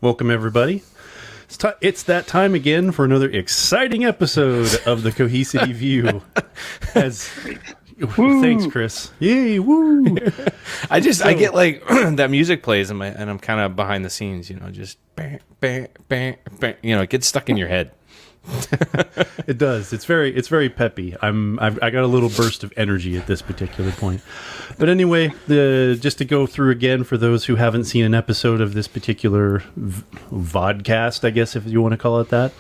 Welcome, everybody. It's that time again for another exciting episode of the Cohesity View. Thanks, Chris. Yay, woo! I get like that music plays and I'm kind of behind the scenes, just bang, bang, bang, bang. It gets stuck in your head. It does. It's very peppy. I got a little burst of energy at this particular point. But anyway, just to go through again for those who haven't seen an episode of this particular vodcast, I guess if you want to call it that,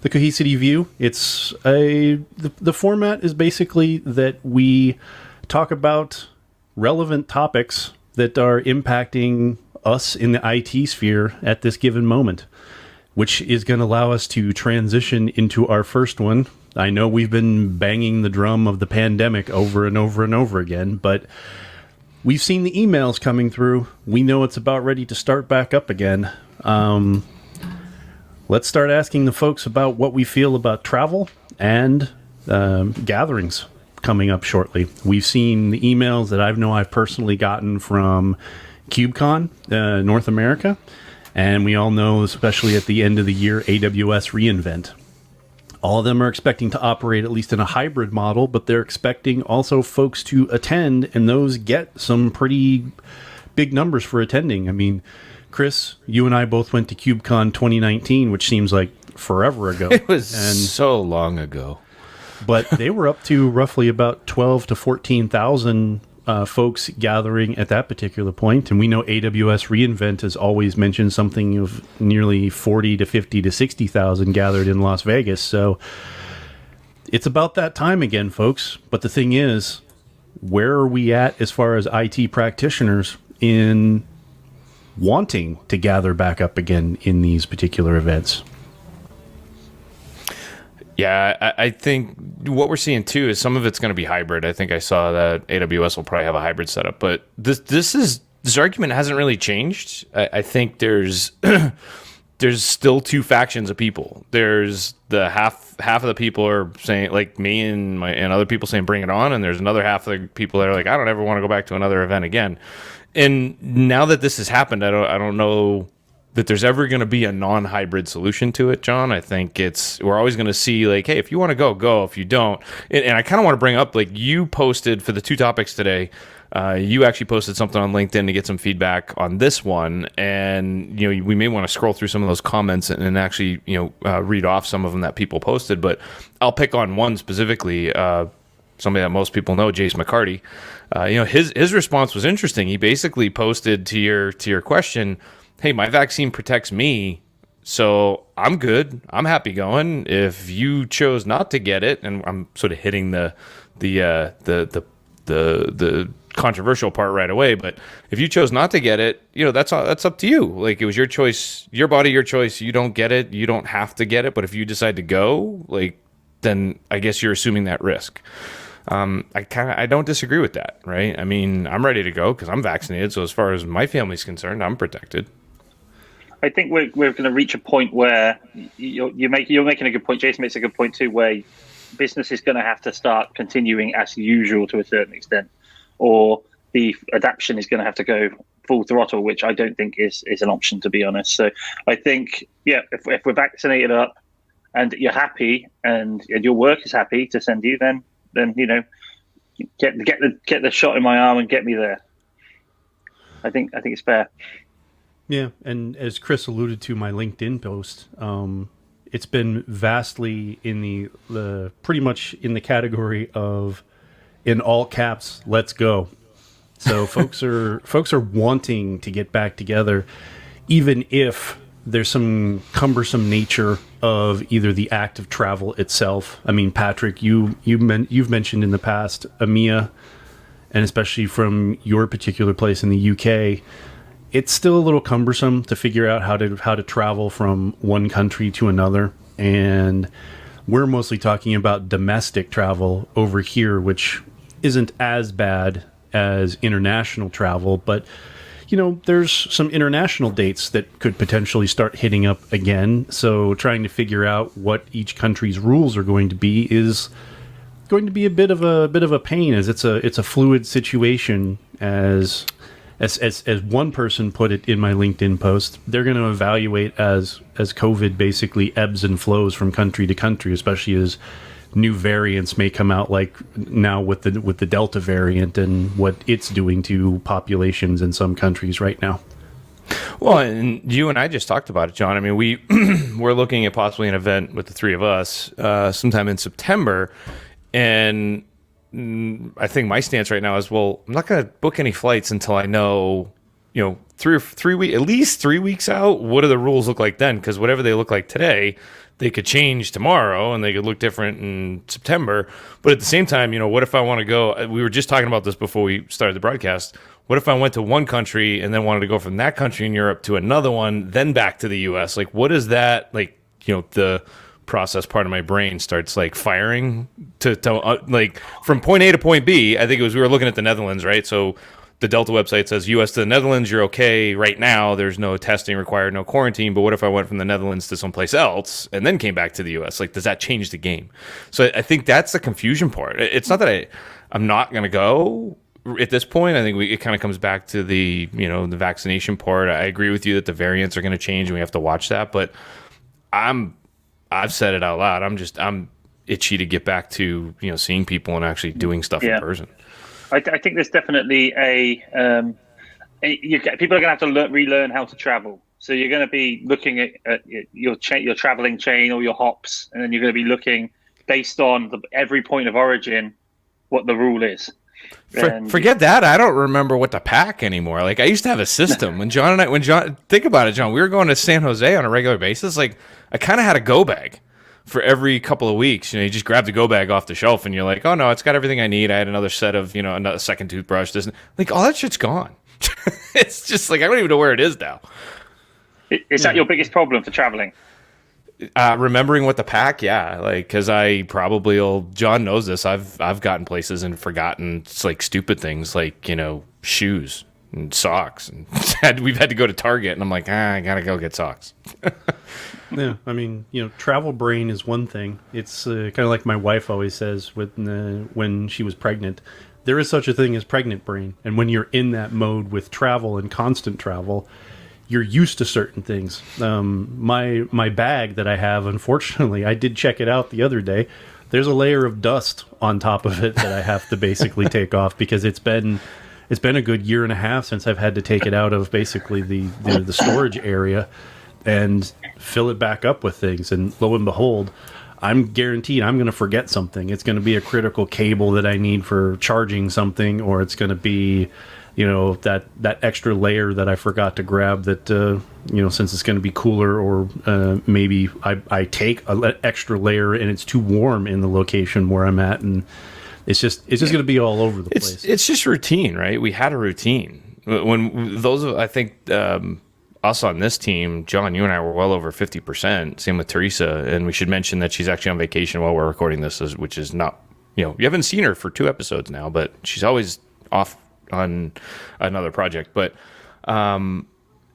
the Cohesity View. The format is basically that we talk about relevant topics that are impacting us in the IT sphere at this given moment, which is going to allow us to transition into our first one. I know we've been banging the drum of the pandemic over and over and over again, but we've seen the emails coming through. We know it's about ready to start back up again. Let's start asking the folks about what we feel about travel and gatherings coming up shortly. We've seen the emails that I've personally gotten from KubeCon, North America. And we all know, especially at the end of the year, AWS reInvent. All of them are expecting to operate at least in a hybrid model, but they're expecting also folks to attend, and those get some pretty big numbers for attending. I mean, Chris, you and I both went to KubeCon 2019, which seems like forever ago. It was so long ago. But they were up to roughly about 12 to 14,000 folks gathering at that particular point. And we know AWS reInvent has always mentioned something of nearly 40 to 50 to 60,000 gathered in Las Vegas. So it's about that time again, folks. But the thing is, where are we at as far as IT practitioners in wanting to gather back up again in these particular events? Yeah, I think what we're seeing too is some of it's going to be hybrid. I think I saw that AWS will probably have a hybrid setup, but this argument hasn't really changed. I think there's still two factions of people. There's the half of the people are saying, like me and other people saying bring it on, and there's another half of the people that are like, I don't ever want to go back to another event again. And now that this has happened, I don't know that there's ever going to be a non-hybrid solution to it, John. I think we're always going to see like, hey, if you want to go. If you don't, and I kind of want to bring up, like, you posted for the two topics today. You actually posted something on LinkedIn to get some feedback on this one, and we may want to scroll through some of those comments and actually read off some of them that people posted. But I'll pick on one specifically. Somebody that most people know, Jace McCarty. His response was interesting. He basically posted to your question, hey, my vaccine protects me, so I'm good. I'm happy going. If you chose not to get it, and I'm sort of hitting the controversial part right away, but if you chose not to get it, that's up to you. Like, it was your choice, your body, your choice. You don't get it. You don't have to get it. But if you decide to go, then I guess you're assuming that risk. I don't disagree with that, right? I mean, I'm ready to go because I'm vaccinated. So as far as my family's concerned, I'm protected. I think we're going to reach a point where you're making a good point. Jason makes a good point too, where business is going to have to start continuing as usual to a certain extent, or the adaptation is going to have to go full throttle, which I don't think is an option, to be honest. So I think, if we're vaccinated up and you're happy and your work is happy to send you, then get the shot in my arm and get me there. I think it's fair. Yeah, and as Chris alluded to my LinkedIn post, it's been vastly in the pretty much in the category of, in all caps, let's go. So folks are wanting to get back together, even if there's some cumbersome nature of either the act of travel itself. I mean, Patrick, you've mentioned in the past EMEA, and especially from your particular place in the UK. It's still a little cumbersome to figure out how to travel from one country to another. And we're mostly talking about domestic travel over here, which isn't as bad as international travel. But, there's some international dates that could potentially start hitting up again. So trying to figure out what each country's rules are going to be is going to be a bit of a pain, as it's a fluid situation, as as one person put it in my LinkedIn post, they're going to evaluate as COVID basically ebbs and flows from country to country, especially as new variants may come out, like now with the Delta variant and what it's doing to populations in some countries right now. Well, and you and I just talked about it, John. I mean, we're looking at possibly an event with the three of us sometime in September, and I think my stance right now is, well, I'm not going to book any flights until I know, at least 3 weeks out, what do the rules look like then? Because whatever they look like today, they could change tomorrow and they could look different in September. But at the same time, what if I want to go? We were just talking about this before we started the broadcast. What if I went to one country and then wanted to go from that country in Europe to another one, then back to the U.S.? Like, what is that? Like, the process part of my brain starts like firing to like from point A to point B. I think we were looking at the Netherlands, right? So the Delta website says U.S. to the Netherlands, you're okay right now. There's no testing required, no quarantine. But what if I went from the Netherlands to someplace else and then came back to the U.S.? Like, does that change the game? So I think that's the confusion part. It's not that I'm not going to go at this point. I think it kind of comes back to the the vaccination part. I agree with you that the variants are going to change and we have to watch that. But I've said it out loud. I'm itchy to get back to seeing people and actually doing stuff in person. I think there's definitely people are going to have to relearn how to travel. So you're going to be looking at your traveling chain or your hops, and then you're going to be looking based on every point of origin what the rule is. Forget that. I don't remember what to pack anymore. Like, I used to have a system when John, think about it, John, we were going to San Jose on a regular basis. Like, I kind of had a go bag for every couple of weeks. You just grab the go bag off the shelf and you're like, oh no, it's got everything I need. I had another set of, another second toothbrush. Like, all that shit's gone. It's just like, I don't even know where it is now. Is that your biggest problem for traveling? Remembering what to pack, yeah, like, because John knows this. I've gotten places and forgotten like stupid things, like shoes and socks, and we've had to go to Target, and I'm like, I gotta go get socks. Yeah, I mean, travel brain is one thing. It's kind of like my wife always says when she was pregnant. There is such a thing as pregnant brain, and when you're in that mode with travel and constant travel, you're used to certain things. My bag that I have, unfortunately, I did check it out the other day. There's a layer of dust on top of it that I have to basically take off because it's been a good year and a half since I've had to take it out of basically the storage area and fill it back up with things. And lo and behold, I'm guaranteed I'm going to forget something. It's going to be a critical cable that I need for charging something, or it's going to be that extra layer that I forgot to grab that, since it's going to be cooler, or maybe I take an extra layer and it's too warm in the location where I'm at. And it's just going to be all over the place. It's just routine, right? We had a routine. I think us on this team, John, you and I were well over 50%. Same with Teresa. And we should mention that she's actually on vacation while we're recording this, which is not, you haven't seen her for 2 episodes now, but she's always off on another project. But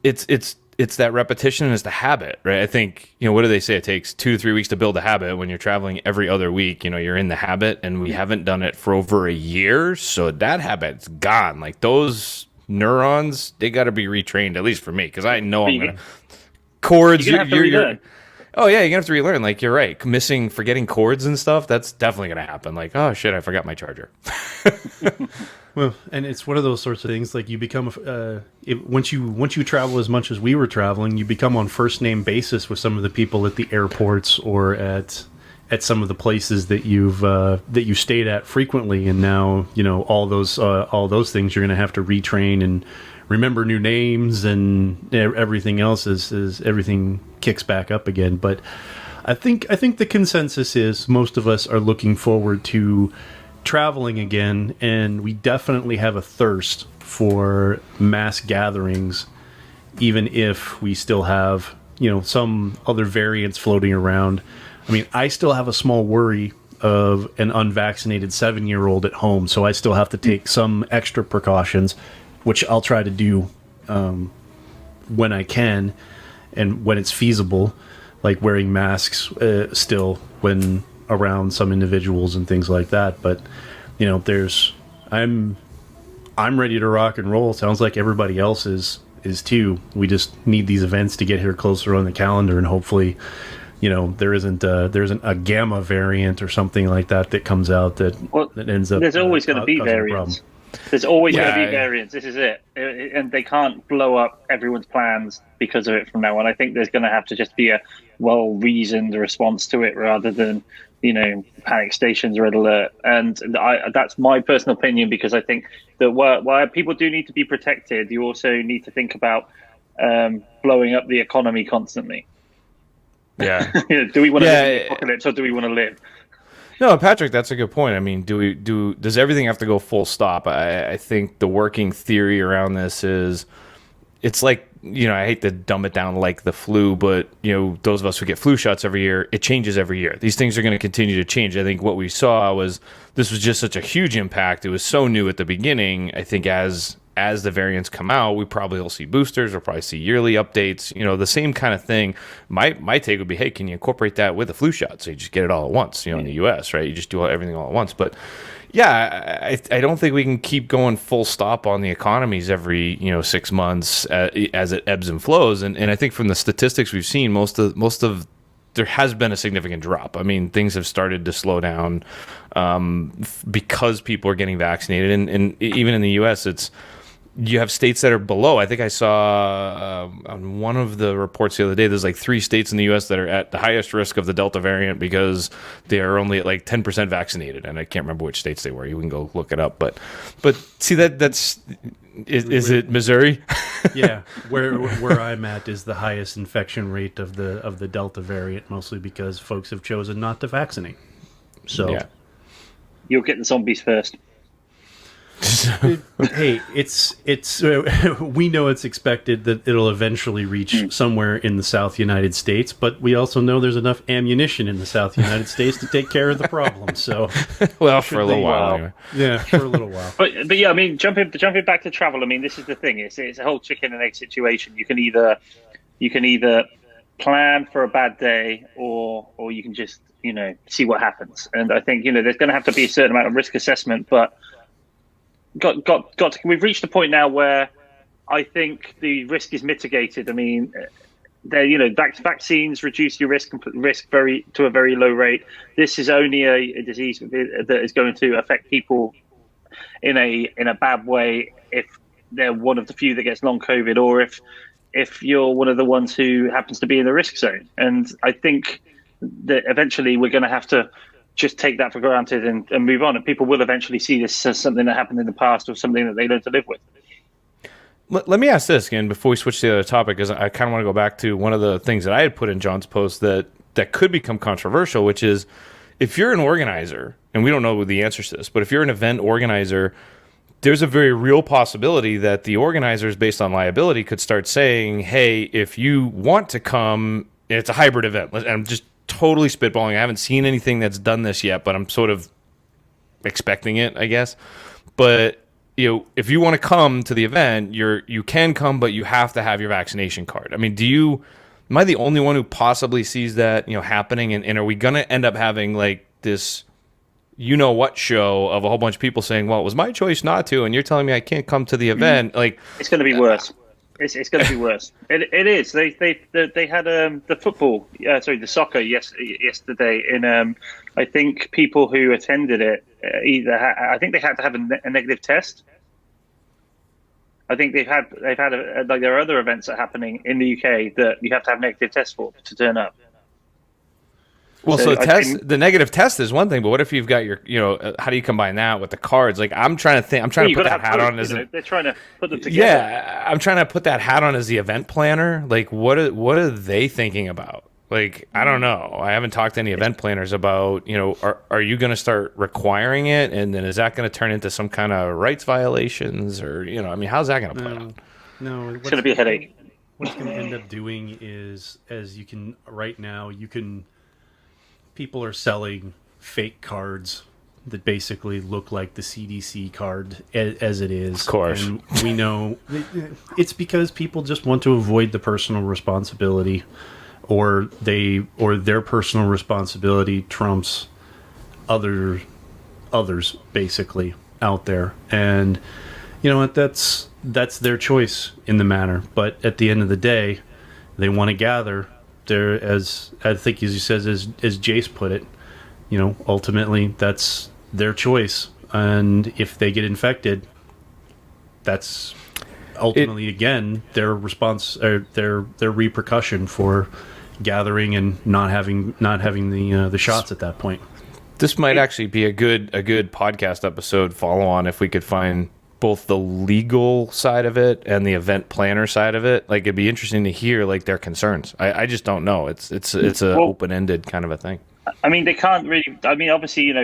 it's that repetition and it's the habit, right? I think, what do they say? It takes 2 to 3 weeks to build a habit. When you're traveling every other week, you're in the habit, and we haven't done it for over a year. So that habit's gone. Like, those neurons, they got to be retrained, at least for me, because I know I'm going to chords. You're going to have to relearn. Oh yeah, you're gonna have to relearn. Like, you're right, forgetting chords and stuff. That's definitely gonna happen. Like, oh shit, I forgot my charger. Well, and it's one of those sorts of things. Like, you become once you travel as much as we were traveling, you become on first name basis with some of the people at the airports or at some of the places that you stayed at frequently. And now all those things you're gonna have to retrain and remember new names and everything else as everything kicks back up again. But I think the consensus is most of us are looking forward to traveling again, and we definitely have a thirst for mass gatherings, even if we still have some other variants floating around. I mean, I still have a small worry of an unvaccinated 7-year-old at home, so I still have to take some extra precautions, which I'll try to do when I can and when it's feasible, like wearing masks still when around some individuals and things like that. But I'm I'm ready to rock and roll. Sounds like everybody else is too. We just need these events to get here closer on the calendar, and hopefully, there isn't a gamma variant or something like that comes out that ends up. There's always going to be variants. There's always going to be variants. This is it, and they can't blow up everyone's plans because of it from now on. I think there's going to have to just be a well-reasoned response to it rather than panic stations, red alert. And that's my personal opinion, because I think that while people do need to be protected, you also need to think about blowing up the economy constantly. Yeah. Do we want to live in the apocalypse, or do we want to live? No, Patrick, that's a good point. I mean, does everything have to go full stop? I think the working theory around this is, it's like, I hate to dumb it down like the flu, but those of us who get flu shots every year, it changes every year. These things are going to continue to change. I think what we saw was this was just such a huge impact. It was so new at the beginning. I think as the variants come out, we probably will see boosters. We'll probably see yearly updates. The same kind of thing. My take would be, hey, can you incorporate that with a flu shot? So you just get it all at once. In the U.S., right? You just do everything all at once. But yeah, I don't think we can keep going full stop on the economies every 6 months as it ebbs and flows. And I think from the statistics we've seen, most of there has been a significant drop. I mean, things have started to slow down because people are getting vaccinated, and even in the U.S., you have states that are below. I think I saw on one of the reports the other day, there's like 3 states in the U.S. that are at the highest risk of the Delta variant because they are only at like 10% vaccinated. And I can't remember which states they were. You can go look it up. But see, that's is it Missouri? Yeah, where I'm at is the highest infection rate of the Delta variant, mostly because folks have chosen not to vaccinate. So yeah. You'll get the zombies first. Hey, it's we know it's expected that it'll eventually reach somewhere in the South United States, but we also know there's enough ammunition in the South United States to take care of the problem. So, well, for a little while, anyway. Yeah, for a little while. But yeah, I mean, jumping back to travel. I mean, this is the thing. It's a whole chicken and egg situation. You can either plan for a bad day, or you can just see what happens. And I think there's going to have to be a certain amount of risk assessment, but. We've reached a point now where I think the risk is mitigated. I mean, vaccines reduce your risk to a very low rate. This is only a disease that is going to affect people in a bad way if they're one of the few that gets long COVID, or if you're one of the ones who happens to be in the risk zone. And I think that eventually we're going to have to just take that for granted and move on. And people will eventually see this as something that happened in the past or something that they learn to live with. Let me ask this again before we switch to the other topic, because I kind of want to go back to one of the things that I had put in John's post that could become controversial, which is if you're an organizer, and we don't know the answers to this, but if you're an event organizer, there's a very real possibility that the organizers, based on liability, could start saying, hey, if you want to come, it's a hybrid event. And I'm just totally spitballing. I haven't seen anything that's done this yet, but I'm sort of expecting it, I guess. But if you want to come to the event, you can come, but you have to have your vaccination card. I mean, am I the only one who possibly sees that happening? And are we going to end up having like this what show of a whole bunch of people saying, well, it was my choice not to, and you're telling me I can't come to the event? Like, it's going to be worse. It's going to be worse. It is. They had the soccer yesterday. In I think people who attended it I think they had to have a negative test. I think they've had like there are other events that are happening in the UK that you have to have negative tests for to turn up. Well, so the negative test is one thing, but what if you've got your, how do you combine that with the cards? Like, I'm trying to put that hat on as they're trying to put them together. Yeah, I'm trying to put that hat on as the event planner. Like, what are they thinking about? Like, I don't know. I haven't talked to any event planners about, are you going to start requiring it? And then is that going to turn into some kind of rights violations? Or, how's that going to play out? No, it's going to be a headache. What's going to end up doing is, right now, people are selling fake cards that basically look like the CDC card as it is. Of course. And we know it's because people just want to avoid the personal responsibility, or their personal responsibility trumps others basically out there. And You know what? That's their choice in the matter. But at the end of the day, they want to gather. There, as I think, as you says, as Jace put it, ultimately that's their choice. And if they get infected, that's ultimately again their response or their repercussion for gathering and not having the shots at that point. This might actually be a good podcast episode follow on if we could find both the legal side of it and the event planner side of it. Like, it'd be interesting to hear like their concerns. I just don't know. It's a open-ended kind of a thing. I mean, they can't really. I mean, obviously,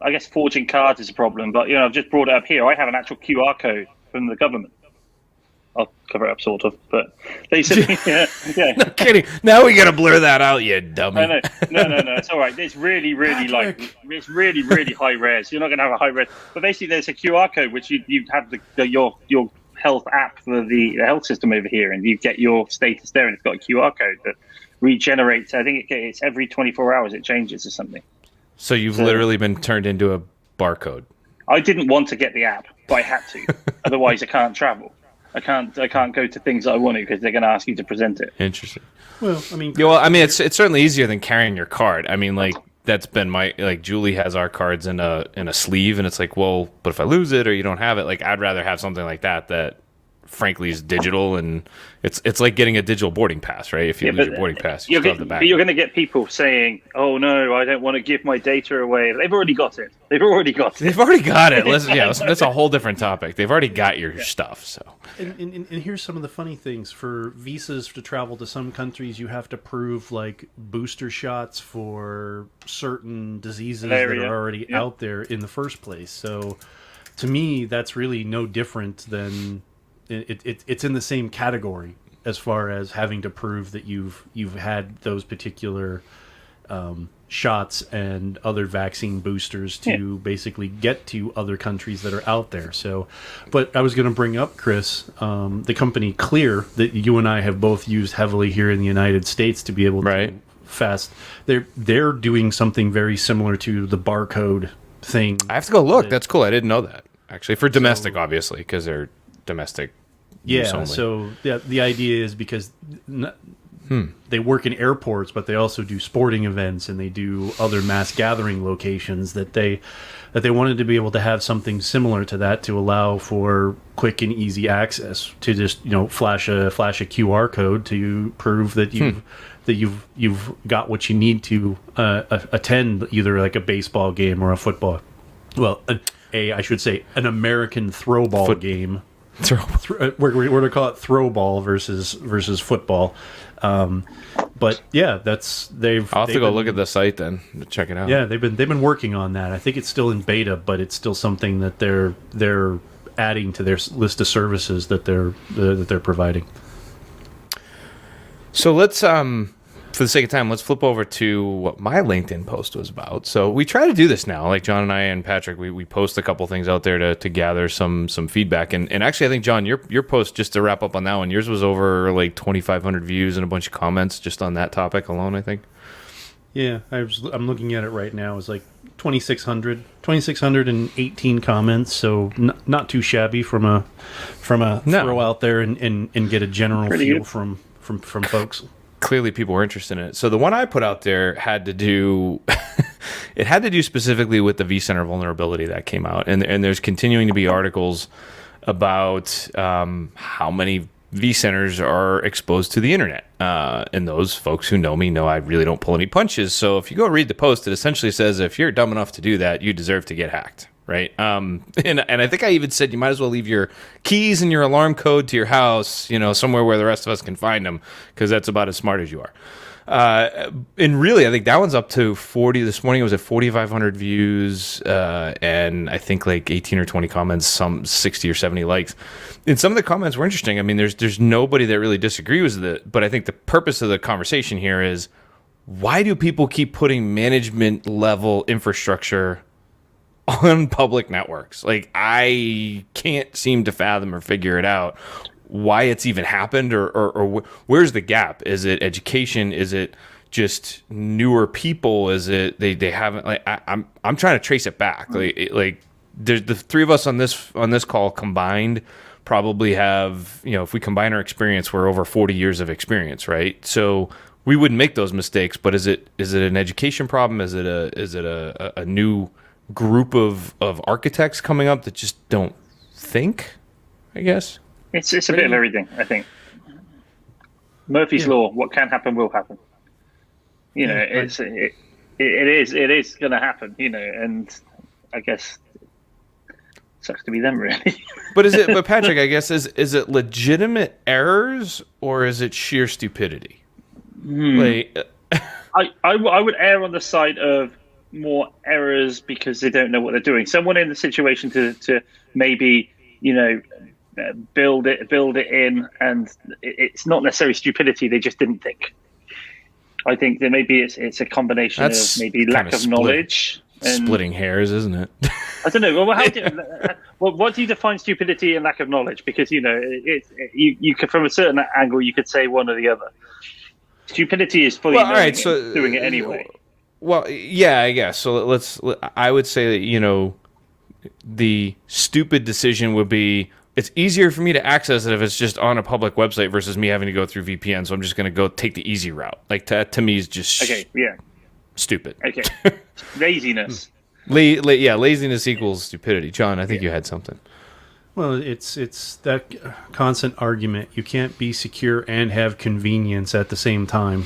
I guess forging cards is a problem, but I've just brought it up here. I have an actual QR code from the government. I'll cover it up, sort of, but they said, yeah. No kidding. Now we gotta blur that out, you dummy. No, it's all right. It's really, really it's really, really high res. You're not gonna have a high res, but basically, there's a QR code which you have your health app for the health system over here, and you get your status there, and it's got a QR code that regenerates. I think it's every 24 hours it changes or something. So you've literally been turned into a barcode. I didn't want to get the app, but I had to. Otherwise, I can't travel. I can't go to things that I want to because they're going to ask you to present it. Interesting. Well, I mean, it's certainly easier than carrying your card. I mean, like that's been Julie has our cards in a sleeve, and it's like, well, but if I lose it or you don't have it, like I'd rather have something like that frankly is digital, and it's like getting a digital boarding pass, right? If you lose your boarding pass, you still have the back. But you're going to get people saying, "Oh no, I don't want to give my data away." They've already got it. They've already got it. That's a whole different topic. They've already got your stuff. So, and here's some of the funny things. For visas to travel to some countries, you have to prove like booster shots for certain diseases that are already out there in the first place. So, to me, that's really no different than. It's in the same category as far as having to prove that you've had those particular shots and other vaccine boosters to basically get to other countries that are out there. So, but I was going to bring up, Chris, the company Clear that you and I have both used heavily here in the United States to be able to fast. They're doing something very similar to the barcode thing. I have to go look. That's cool. I didn't know that actually for domestic, obviously, because they're domestic. So the idea is because they work in airports, but they also do sporting events and they do other mass gathering locations that they wanted to be able to have something similar to that to allow for quick and easy access to just flash a QR code to prove that you've got what you need to attend either like a baseball game or a football. Well, I should say an American throwball game. We're going to call it throw ball versus football. But yeah, I'll have to go look at the site then to check it out. Yeah, they've been working on that. I think it's still in beta, but it's still something that they're adding to their list of services that they're providing. So let's for the sake of time, let's flip over to what my LinkedIn post was about. So we try to do this now. Like John and I and Patrick, we post a couple things out there to gather some feedback. And actually, I think, John, your post, just to wrap up on that one, yours was over like 2,500 views and a bunch of comments just on that topic alone, I think. Yeah, I'm looking at it right now. It's like 2,618 comments. So not too shabby from a throw out there and get a general feel from folks. Clearly people were interested in it. So the one I put out there had to do it had to do specifically with the vCenter vulnerability that came out. And there's continuing to be articles about how many vCenters are exposed to the internet. And those folks who know me know I really don't pull any punches. So if you go read the post, it essentially says if you're dumb enough to do that, you deserve to get hacked. Right. And I think I even said you might as well leave your keys and your alarm code to your house, somewhere where the rest of us can find them, because that's about as smart as you are. And really, I think that one's up to 40. This morning it was at 4,500 views and I think like 18 or 20 comments, some 60 or 70 likes. And some of the comments were interesting. I mean, there's nobody that really disagrees with it. But I think the purpose of the conversation here is, why do people keep putting management level infrastructure on public networks? Like, I can't seem to fathom or figure it out why it's even happened, or where's the gap? Is it education? Is it just newer people? Is it they haven't, like, I'm trying to trace it back. Like the three of us on this call combined probably have, if we combine our experience, we're over 40 years of experience, right? So we wouldn't make those mistakes. But is it an education problem? Is it a new group of architects coming up that just don't think? I guess it's a bit of everything. I think Murphy's law: what can happen will happen. It is going to happen. And I guess sucks to be them, really. But Patrick, I guess is it legitimate errors or is it sheer stupidity? Like, I would err on the side of more errors because they don't know what they're doing. Someone in the situation to maybe build it in, and it's not necessarily stupidity. They just didn't think. I think that maybe it's a combination of maybe lack of knowledge. Splitting hairs, isn't it? I don't know. Well, what do you define stupidity and lack of knowledge? Because you could, from a certain angle, you could say one or the other. Stupidity is fully doing it anyway. Well, yeah, I guess. So I would say that the stupid decision would be, it's easier for me to access it if it's just on a public website versus me having to go through VPN. So I'm just going to go take the easy route. Like to me is just stupid. Okay, laziness. Laziness equals stupidity. John, I think you had something. Well, it's that constant argument. You can't be secure and have convenience at the same time.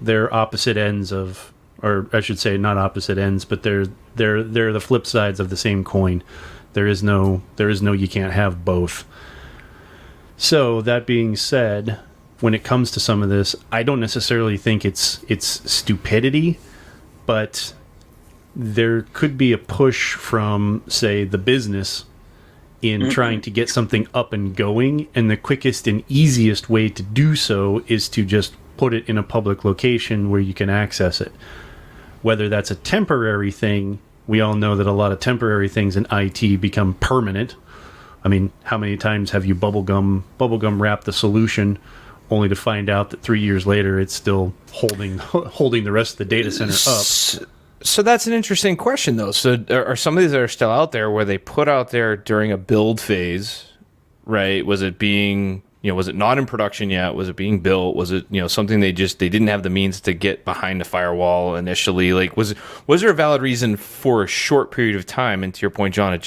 They're opposite ends of, or I should say, not opposite ends, but they're the flip sides of the same coin. There is no you can't have both. So that being said, when it comes to some of this, I don't necessarily think it's stupidity, but there could be a push from, say, the business in trying to get something up and going, and the quickest and easiest way to do so is to just put it in a public location where you can access it. Whether that's a temporary thing, we all know that a lot of temporary things in IT become permanent. I mean, how many times have you bubblegum wrapped the solution only to find out that 3 years later it's still holding the rest of the data center up? So that's an interesting question, though. So are some of these that are still out there where they put out there during a build phase, right? Was it being, was it not in production yet? Was it being built? Was it, something they didn't have the means to get behind the firewall initially? Like, was there a valid reason for a short period of time? And to your point, John,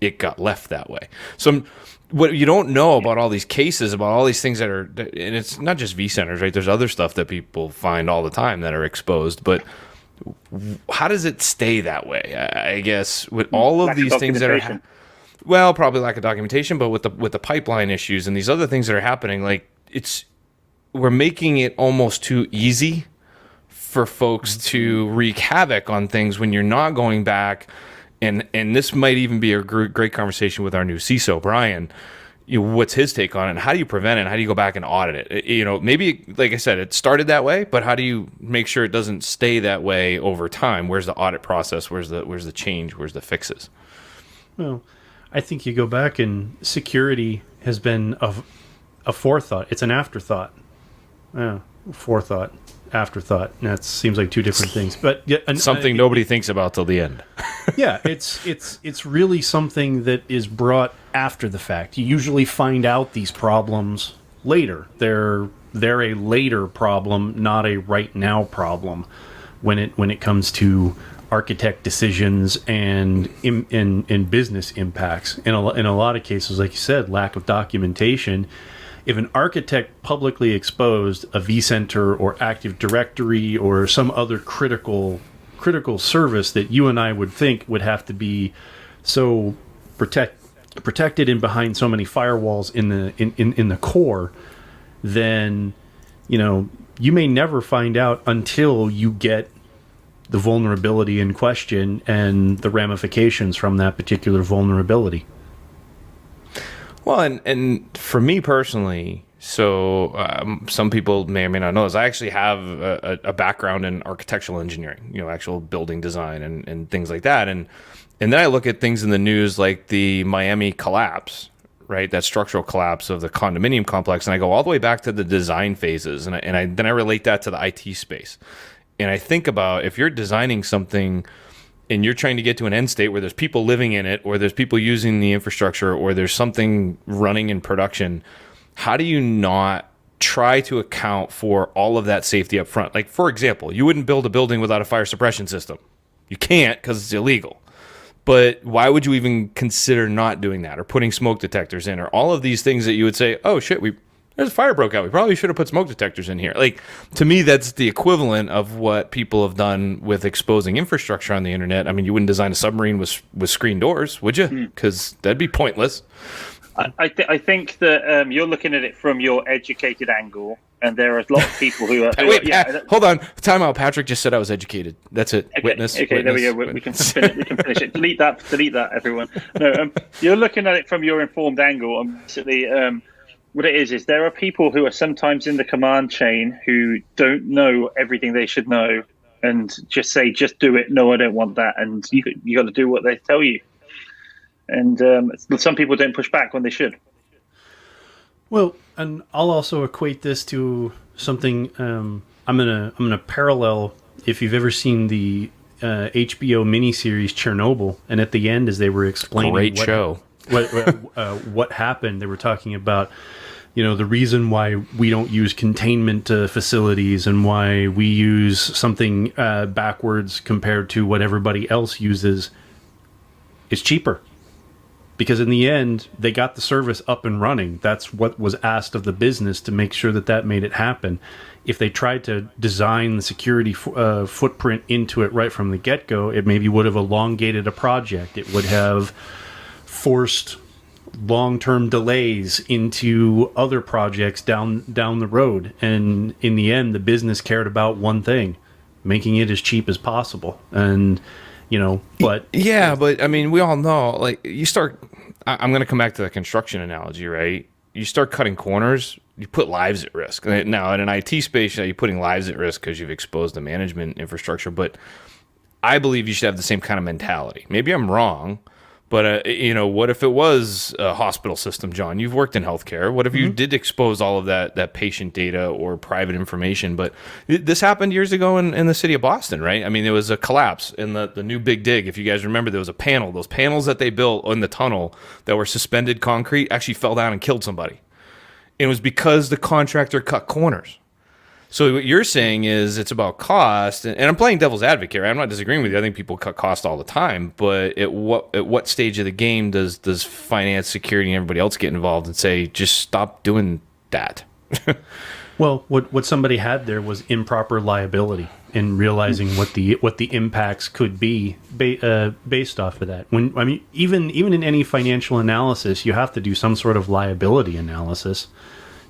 it got left that way. So what you don't know about all these cases, about all these things that are, and it's not just vCenters, right? There's other stuff that people find all the time that are exposed, but how does it stay that way? I guess with all of these things that are, well, probably lack of documentation, but with the pipeline issues and these other things that are happening, like we're making it almost too easy for folks to wreak havoc on things when you're not going back. And this might even be a great conversation with our new CISO, Brian. What's his take on it? And how do you prevent it? And how do you go back and audit it? Maybe, like I said, it started that way, but how do you make sure it doesn't stay that way over time? Where's the audit process? Where's the change? Where's the fixes? Well, I think you go back, and security has been a forethought. It's an afterthought. Forethought, afterthought. That seems like two different things, but something nobody thinks about till the end. Yeah, it's really something that is brought after the fact. You usually find out these problems later. They're a later problem, not a right now problem. When it comes to architect decisions and in business impacts, in a lot of cases, like you said, lack of documentation. If an architect publicly exposed a vCenter or Active Directory or some other critical service that you and I would think would have to be so protected and behind so many firewalls in the core, then you may never find out until you get the vulnerability in question and the ramifications from that particular vulnerability. Well, and for me personally, so some people may or may not know this, I actually have a background in architectural engineering, actual building design and things like that. And then I look at things in the news like the Miami collapse, right? That structural collapse of the condominium complex. And I go all the way back to the design phases. And then I relate that to the IT space. And I think about if you're designing something and you're trying to get to an end state where there's people living in it, or there's people using the infrastructure, or there's something running in production, how do you not try to account for all of that safety up front? Like, for example, you wouldn't build a building without a fire suppression system. You can't, because it's illegal. But why would you even consider not doing that, or putting smoke detectors in, or all of these things that you would say, oh shit, there's a fire broke out, we probably should have put smoke detectors in here. Like, to me, that's the equivalent of what people have done with exposing infrastructure on the internet. I mean, you wouldn't design a submarine with screen doors, would you? Because that'd be pointless. I think that you're looking at it from your educated angle, and there are a lot of people who are... Hold on. Time out. Patrick just said I was educated. That's it. Okay, Witness. Okay, witness, there we go. We can finish it. Delete that, everyone. No, you're looking at it from your informed angle, and basically... what it is there are people who are sometimes in the command chain who don't know everything they should know, and just say, just do it. No, I don't want that. And you got to do what they tell you. And some people don't push back when they should. Well, and I'll also equate this to something. I'm gonna parallel. If you've ever seen the HBO miniseries Chernobyl, and at the end, as they were explaining, great show. What happened, they were talking about, the reason why we don't use containment facilities, and why we use something backwards compared to what everybody else uses. It's cheaper. Because in the end, they got the service up and running. That's what was asked of the business, to make sure that made it happen. If they tried to design the security footprint into it right from the get-go, it maybe would have elongated a project. It would have forced long-term delays into other projects down the road. And in the end, the business cared about one thing: making it as cheap as possible. And but I mean, we all know, like, I'm going to come back to the construction analogy, right? You start cutting corners, you put lives at risk. Now, in an IT space, you're putting lives at risk because you've exposed the management infrastructure. But I believe you should have the same kind of mentality. Maybe I'm wrong, but what if it was a hospital system, John? You've worked in healthcare. What if you did expose all of that patient data or private information? But this happened years ago in the city of Boston, right? I mean, there was a collapse in the new Big Dig. If you guys remember, there was a panel. Those panels that they built in the tunnel that were suspended concrete actually fell down and killed somebody. And it was because the contractor cut corners. So what you're saying is it's about cost, and I'm playing devil's advocate, right? I'm not disagreeing with you. I think people cut cost all the time, but at what stage of the game does finance, security, and everybody else get involved and say, just stop doing that? Well, what somebody had there was improper liability, and realizing what the impacts could be based off of that. Even in any financial analysis, you have to do some sort of liability analysis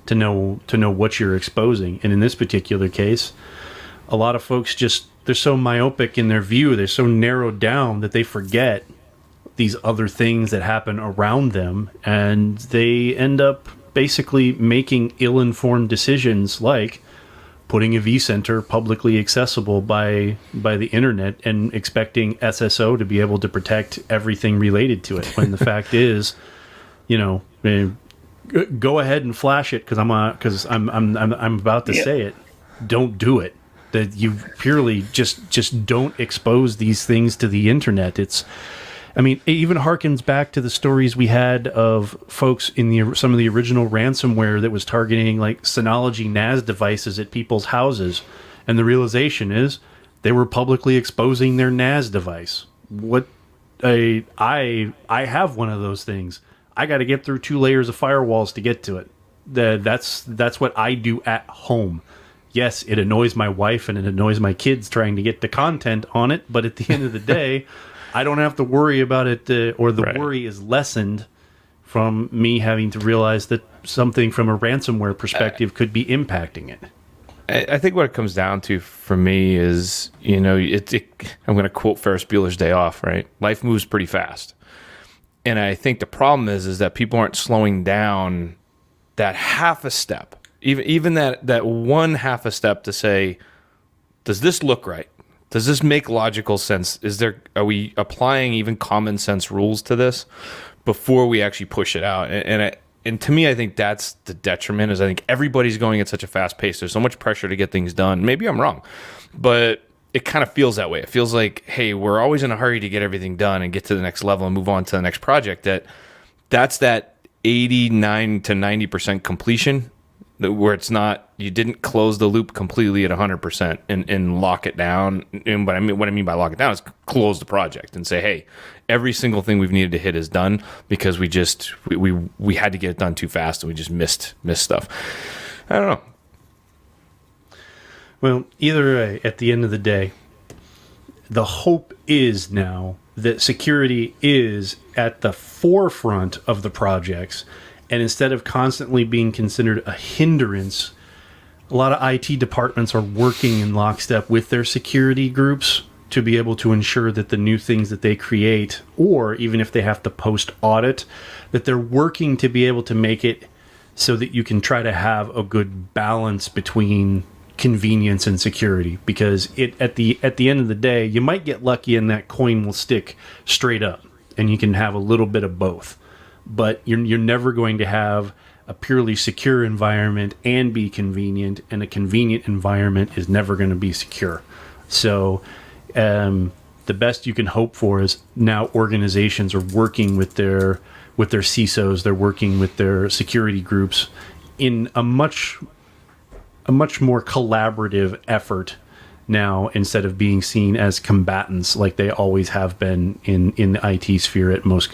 to know what you're exposing. And in this particular case, a lot of folks they're so myopic in their view, they're so narrowed down that they forget these other things that happen around them, and they end up basically making ill-informed decisions, like putting a vCenter publicly accessible by the internet and expecting SSO to be able to protect everything related to it, when the fact is, go ahead and flash it because I'm about to say it. Don't do it. That you purely just don't expose these things to the internet. It even harkens back to the stories we had of folks in some of the original ransomware that was targeting like Synology NAS devices at people's houses, and the realization is they were publicly exposing their NAS device. I have one of those things. I got to get through 2 layers of firewalls to get to it. That's what I do at home. Yes, it annoys my wife and it annoys my kids trying to get the content on it, but at the end of the day, I don't have to worry about it, or the worry is lessened from me having to realize that something from a ransomware perspective could be impacting it. I think what it comes down to for me is, I'm going to quote Ferris Bueller's Day Off, right? Life moves pretty fast. And I think the problem is that people aren't slowing down that half a step, even that one half a step to say, does this look right? Does this make logical sense? Are we applying even common sense rules to this before we actually push it out? And to me, I think that's the detriment, is I think everybody's going at such a fast pace. There's so much pressure to get things done. Maybe I'm wrong, but it kind of feels that way. It feels like, hey, we're always in a hurry to get everything done and get to the next level and move on to the next project. That's that 89 to 90% completion, where it's not, you didn't close the loop completely at 100% and lock it down. And what I mean by lock it down is close the project and say, hey, every single thing we've needed to hit is done, because we had to get it done too fast and we just missed stuff. I don't know. Well, either way, at the end of the day, the hope is now that security is at the forefront of the projects, and instead of constantly being considered a hindrance, a lot of IT departments are working in lockstep with their security groups to be able to ensure that the new things that they create, or even if they have to post audit, that they're working to be able to make it so that you can try to have a good balance between convenience and security. Because at the end of the day, you might get lucky and that coin will stick straight up, and you can have a little bit of both. But you're never going to have a purely secure environment and be convenient, and a convenient environment is never going to be secure. So the best you can hope for is now organizations are working with their CISOs, they're working with their security groups in a much more collaborative effort now, instead of being seen as combatants like they always have been in the IT sphere in most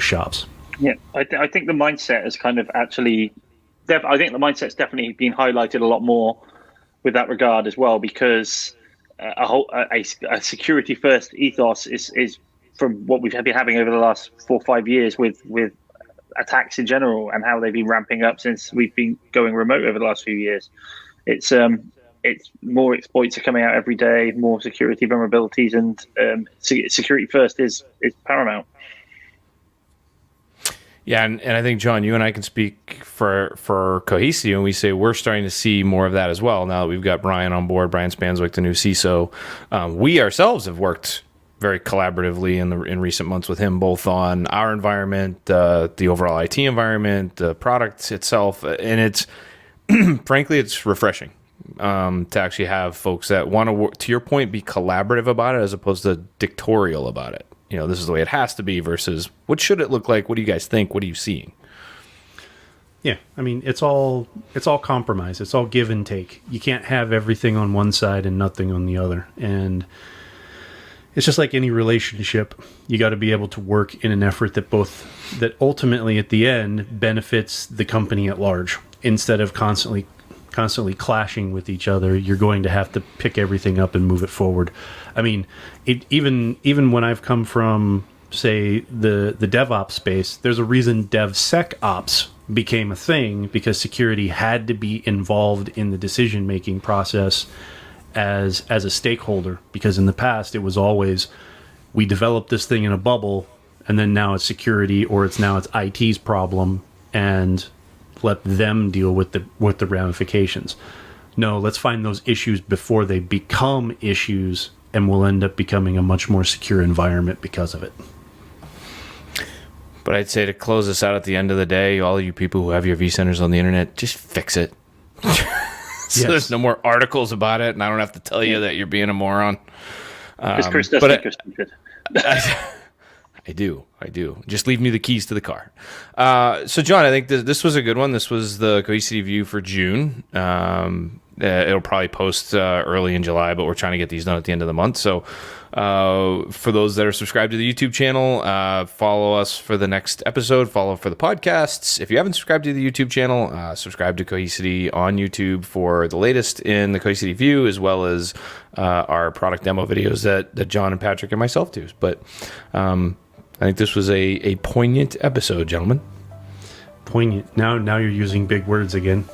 shops. Yeah, I think the mindset is kind of actually, I think the mindset's definitely been highlighted a lot more with that regard as well, because a security first ethos is from what we've been having over the last 4 or 5 years with attacks in general, and how they've been ramping up since we've been going remote over the last few years. It's more exploits are coming out every day, more security vulnerabilities, and security first is paramount. Yeah, and I think, John, you and I can speak for Cohesity when we say we're starting to see more of that as well. Now that we've got Brian on board, Brian Spanswick, the new CISO, we ourselves have worked very collaboratively in recent months with him, both on our environment, the overall IT environment, the product itself, and it's frankly, it's refreshing to actually have folks that want to your point, be collaborative about it as opposed to dictatorial about it. You know, this is the way it has to be versus what should it look like? What do you guys think? What are you seeing? Yeah, I mean, it's all compromise. It's all give and take. You can't have everything on one side and nothing on the other. And it's just like any relationship. You got to be able to work in an effort that ultimately at the end benefits the company at large, instead of constantly clashing with each other. You're going to have to pick everything up and move it forward. I mean, even when I've come from, say, the DevOps space, there's a reason DevSecOps became a thing, because security had to be involved in the decision-making process as a stakeholder. Because in the past, it was always, we developed this thing in a bubble, and then now it's security, or it's IT's problem, and let them deal with the ramifications. No, let's find those issues before they become issues, and we'll end up becoming a much more secure environment because of it. But I'd say, to close this out at the end of the day, all you people who have your vCenters on the internet, just fix it. So there's no more articles about it, and I don't have to tell you that you're being a moron. Because Chris does think you're stupid. I do. Just leave me the keys to the car. So, John, I think this was a good one. This was the Cohesity View for June. It'll probably post early in July, but we're trying to get these done at the end of the month. So for those that are subscribed to the YouTube channel, follow us for the next episode. Follow for the podcasts. If you haven't subscribed to the YouTube channel, subscribe to Cohesity on YouTube for the latest in the Cohesity View, as well as our product demo videos that John and Patrick and myself do. But I think this was a poignant episode, gentlemen. Poignant. Now you're using big words again.